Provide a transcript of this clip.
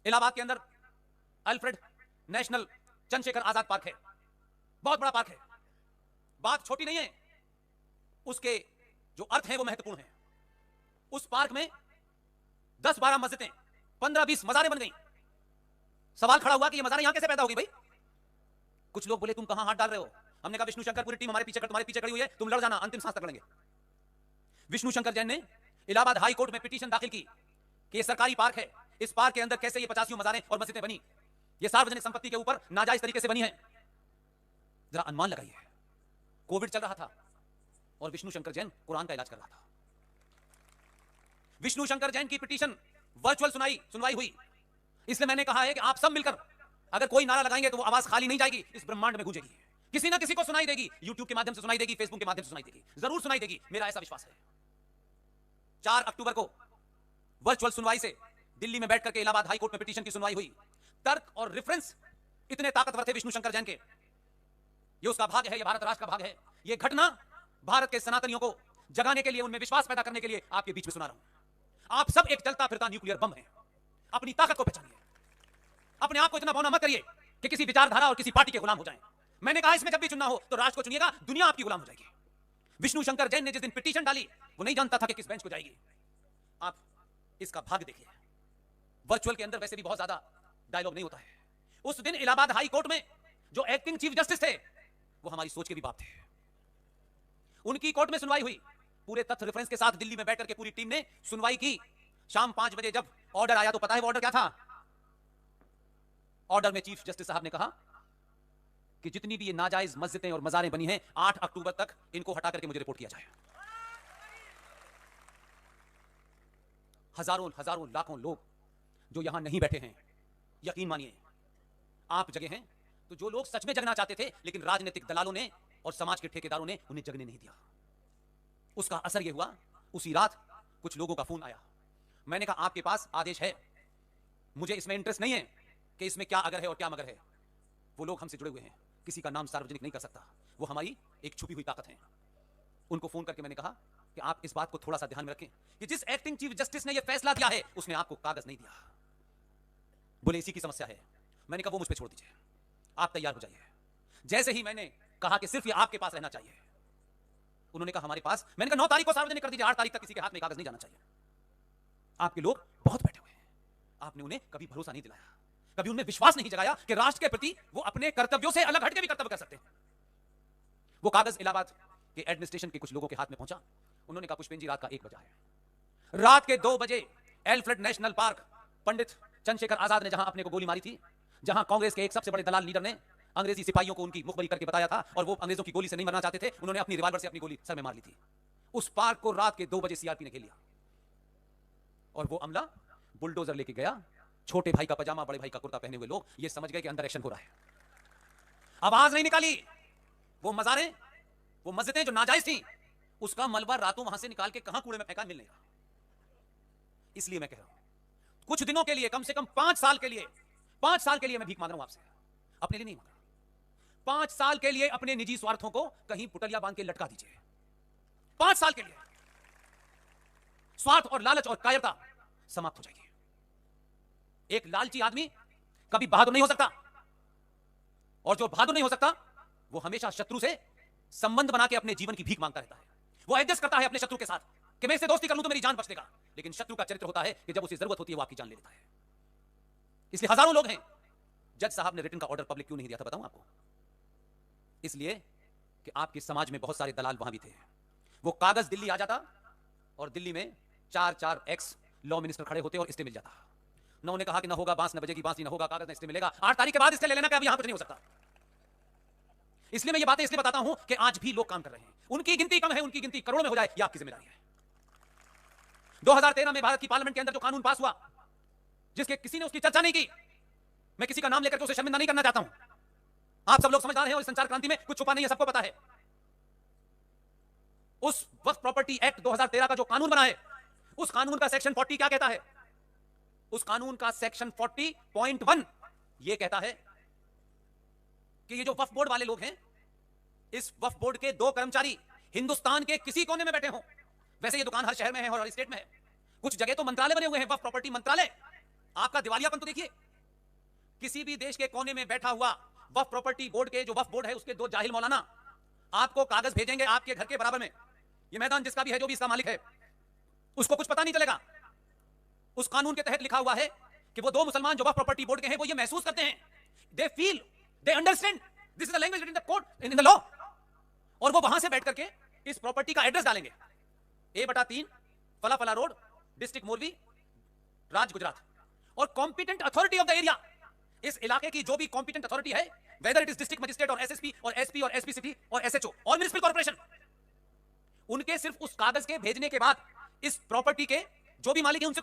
इलाहाबाद के अंदर Alfred national Chandrashekhar Azad park है, बहुत बड़ा पार्क है। बात छोटी नहीं है, उसके जो अर्थ हैं वो महत्वपूर्ण हैं। उस पार्क में 10-12 मस्जिदें, 15-20 मज़ारें बन गई। सवाल खड़ा हुआ कि ये मज़ारें यहां कैसे पैदा हो गई भाई? कुछ लोग बोले तुम कहां हाथ डाल रहे हो? हमने कहा विष्णु शंकर पूरी टीम हमारे पीछे खड़ी हुई है, तुम लड़ जाना, अंतिम सांस तक लड़ेंगे। विष्णु शंकर जैन ने इलाहाबाद हाई कोर्ट में पिटीशन दाखिल की कि ये सरकारी पार्क है, इस पार्क के अंदर कैसे ये 85 मज़ारें और मस्जिदें बनी, ये सार्वजनिक संपत्ति के ऊपर नाजायज तरीके से बनी है। जरा अनुमान लगाइए, कोविड चल रहा था और विष्णु शंकर जैन कुरान का इलाज कर रहा था। विष्णु शंकर जैन की पिटीशन वर्चुअल सुनवाई हुई। इसलिए मैंने कहा है कि आप सब मिलकर अगर कोई नारा लगाएंगे तो वो आवाज खाली नहीं जाएगी, इस ब्रह्मांड में गूंजेगी, किसी ना किसी को सुनाई देगी, यूट्यूब के माध्यम से सुनाई देगी, फेसबुक के माध्यम से सुनाई देगी, जरूर सुनाई देगी, मेरा ऐसा विश्वास है। 4 अक्टूबर को वर्चुअल सुनवाई से दिल्ली में बैठ करके इलाहाबाद हाई कोर्ट में पिटीशन की सुनवाई हुई। तर्क और रेफरेंस इतने ताकतवर थे विष्णु शंकर जैन के, ये उसका भाग है, ये भारत राष्ट्र का भाग है। ये घटना भारत के सनातनियों को जगाने के लिए, उनमें विश्वास पैदा करने के लिए आपके बीच में सुना रहा हूं। आप सब एक चलता फिरता न्यूक्लियर बम है। अपनी ताकत को पहचानिए, अपने आप को इतना बौना मत करिए कि किसी विचारधारा और किसी पार्टी के गुलाम हो जाएं। मैंने कहा इसमें जब भी चुनना हो तो राष्ट्र को चुनिएगा, दुनिया आपकी गुलाम हो जाएगी। विष्णु शंकर जैन ने जिस दिन पिटीशन डाली वो नहीं जानता था कि किस बेंच को जाएगी। आप इसका भाग देखिए। वर्चुअल के अंदर वैसे भी बहुत ज्यादा डायलॉग नहीं होता है। उस दिन इलाहाबाद हाई कोर्ट में जो एक्टिंग चीफ जस्टिस थे वो हमारी सोच के भी बाप थे। उनकी कोर्ट में सुनवाई हुई, पूरे तथ्य रेफरेंस के साथ दिल्ली में बैठकर के पूरी टीम ने सुनवाई की। शाम 5 बजे जब ऑर्डर आया तो पता है वो ऑर्डर क्या था? ऑर्डर में चीफ जस्टिस साहब ने कहा कि जितनी भी ये नाजायज मस्जिदें और मज़ारें बनी हैं 8 अक्टूबर तक इनको हटा करके मुझे रिपोर्ट किया जाए। हजारों लाखों लोग जो यहां नहीं बैठे हैं, यकीन मानिए आप जगे हैं तो जो लोग सच में जगना चाहते थे लेकिन राजनीतिक दलालों ने और समाज के ठेकेदारों ने उन्हें जगने नहीं दिया। उसका असर यह हुआ, उसी रात कुछ लोगों का फोन आया। मैंने कहा आपके पास आदेश है, मुझे इसमें इंटरेस्ट नहीं है कि इसमें क्या अगर है और क्या मगर है। वो लोग हमसे जुड़े हुए हैं, किसी का नाम सार्वजनिक नहीं कर सकता, वो हमारी एक छुपी हुई ताकत है। उनको फोन करके मैंने कहा कि आप इस बात को थोड़ा सा ध्यान में रखें कि जिस एक्टिंग चीफ जस्टिस ने यह फैसला दिया है उसने आपको कागज नहीं दिया। बोले इसी की समस्या है। मैंने कहा वो मुझ पर छोड़ दीजिए, आप तैयार हो जाइए। जैसे ही मैंने कहा कि सिर्फ ये आपके पास रहना चाहिए, उन्होंने कहा हमारे पास। मैंने कहा 9 तारीख को सार्वजनिक कर दीजिए, 8 तारीख तक किसी के हाथ में कागज नहीं जाना चाहिए। आपके लोग बहुत बैठे हुए हैं, आपने उन्हें कभी भरोसा नहीं दिलाया, कभी उनमें विश्वास नहीं जगाया कि राष्ट्र के प्रति वो अपने कर्तव्यों से अलग हटके भी कर्तव्य कर सकते हैं। वो कागज इलाहाबाद के एडमिनिस्ट्रेशन के कुछ लोगों के हाथ में पहुंचा। उन्होंने कहा पुष्पेन जी रात का 1 बजा है। रात के 2 बजे एल्फ्रेड नेशनल पार्क, पंडित चंद्रशेखर आजाद ने जहां अपने को गोली मारी थी, जहां कांग्रेस के एक सबसे बड़े दलाल लीडर ने अंग्रेजी सिपाहियों को उनकी मुखबरी करके बताया था और वो अंग्रेजों की गोली से नहीं मरना चाहते थे, उन्होंने अपनी रिवाल्वर से अपनी गोली सर में मार ली थी। उस पार्क को रात के 2 बजे सीआरपी ने घेर लिया और वो अमला बुलडोजर लेके गया। छोटे भाई का पजामा, बड़े भाई का कुर्ता पहने हुए लोग ये समझ गए कि अंदर एक्शन हो रहा है। आवाज नहीं निकाली। वो मज़ारें, वो मस्जिदें जो नाजायज थी, उसका मलबा रातों वहां से निकाल के कहां कूड़े में फेंका मिलने का। इसलिए मैं कह रहा हूं कुछ दिनों के लिए, कम से कम 5 साल के लिए, 5 साल के लिए मैं भीख मांग रहा हूं आपसे, अपने लिए नहीं मांग रहा। 5 साल के लिए अपने निजी स्वार्थों को कहीं पुटलिया बांध के लटका दीजिए। 5 साल के लिए स्वार्थ और लालच और कायरता समाप्त हो जाएगी। एक लालची आदमी कभी बहादुर नहीं हो सकता, और जो बहादुर नहीं हो सकता वो हमेशा शत्रु से संबंध बना के अपने जीवन की भीख मांगता रहता है। वो एडजस्ट करता है अपने शत्रु के साथ कि मैं इससे दोस्ती कर लूं तो मेरी जान बच देगा, लेकिन शत्रु का चरित्र होता है कि जब उसे जरूरत होती है वो आपकी जान ले लेता है। इसलिए हजारों लोग हैं। जज साहब ने रिटन का ऑर्डर पब्लिक क्यों नहीं दिया था बताऊं आपको? इसलिए कि आपके समाज में बहुत सारे दलाल वहां भी थे। वो कागज दिल्ली आ जाता और दिल्ली में 4 एक्स लॉ मिनिस्टर खड़े होते और स्टे मिल जाता। न उन्होंने कहा कि ना होगा बांस, न बजेगी बांसुरी, न होगा कागज, न स्टे मिलेगा। 8 तारीख के बाद इसके ले लेना कि अब यहां कुछ नहीं हो सकता। इसलिए मैं ये बातें इसलिए बताता हूं कि आज भी लोग काम कर रहे हैं। उनकी गिनती कम है, उनकी गिनती करोड़ में हो जाए, ये आपकी जिम्मेदारी है। 2013 में भारत की पार्लियामेंट के अंदर जो कानून पास हुआ, जिसके किसी ने उसकी चर्चा नहीं की, मैं किसी का नाम लेकर के उसे शर्मिंदा नहीं करना चाहता हूं। आप सब लोग समझदार हैं और इस संचार क्रांति में कुछ छुपा नहीं है, सबको पता है। उस वक्फ प्रॉपर्टी एक्ट 2013 का जो कानून बना है, उस कानून का सेक्शन 40 क्या कहता है? उस कानून का सेक्शन 40.1 यह कहता है कि ये जो वक्फ बोर्ड वाले लोग हैं, इस वक्फ बोर्ड के 2 कर्मचारी हिंदुस्तान के किसी कोने में बैठे हों। वैसे ये दुकान हर शहर में है और हर स्टेट में है, कुछ जगह तो मंत्रालय बने हुए हैं, वक्फ प्रॉपर्टी मंत्रालय। आपका दिवालियापन तो देखिए। किसी भी देश के कोने में बैठा हुआ वक्फ प्रॉपर्टी बोर्ड के, जो वक्फ बोर्ड है उसके 2 जाहिल मौलाना आपको कागज भेजेंगे आपके घर के बराबर में। ये मैदान जिसका भी है, जो भी इसका मालिक है, उसको कुछ पता नहीं चलेगा। उस कानून के तहत लिखा हुआ है कि वो 2 मुसलमान जो वक्फ प्रॉपर्टी बोर्ड के हैं, वो ये महसूस करते हैं, they feel, they understand, this is the language in the code, in the law. और वो वहां से बैठ करके इस प्रॉपर्टी का एड्रेस डालेंगे, A/3 फला फला रोड, डिस्ट्रिक्ट मोरबी, राज्य गुजरात। और competent authority of the area, इस इलाके की जो भी कॉम्पिटेंट अथॉरिटी है, whether it is district magistrate और एसएसपी और एसपी और एसपी सिटी और एसएचओ और म्युनिसिपल कॉर्पोरेशन, उनके सिर्फ उस कागज के भेजने के बाद इस प्रॉपर्टी के जो भी मालिक है उनसे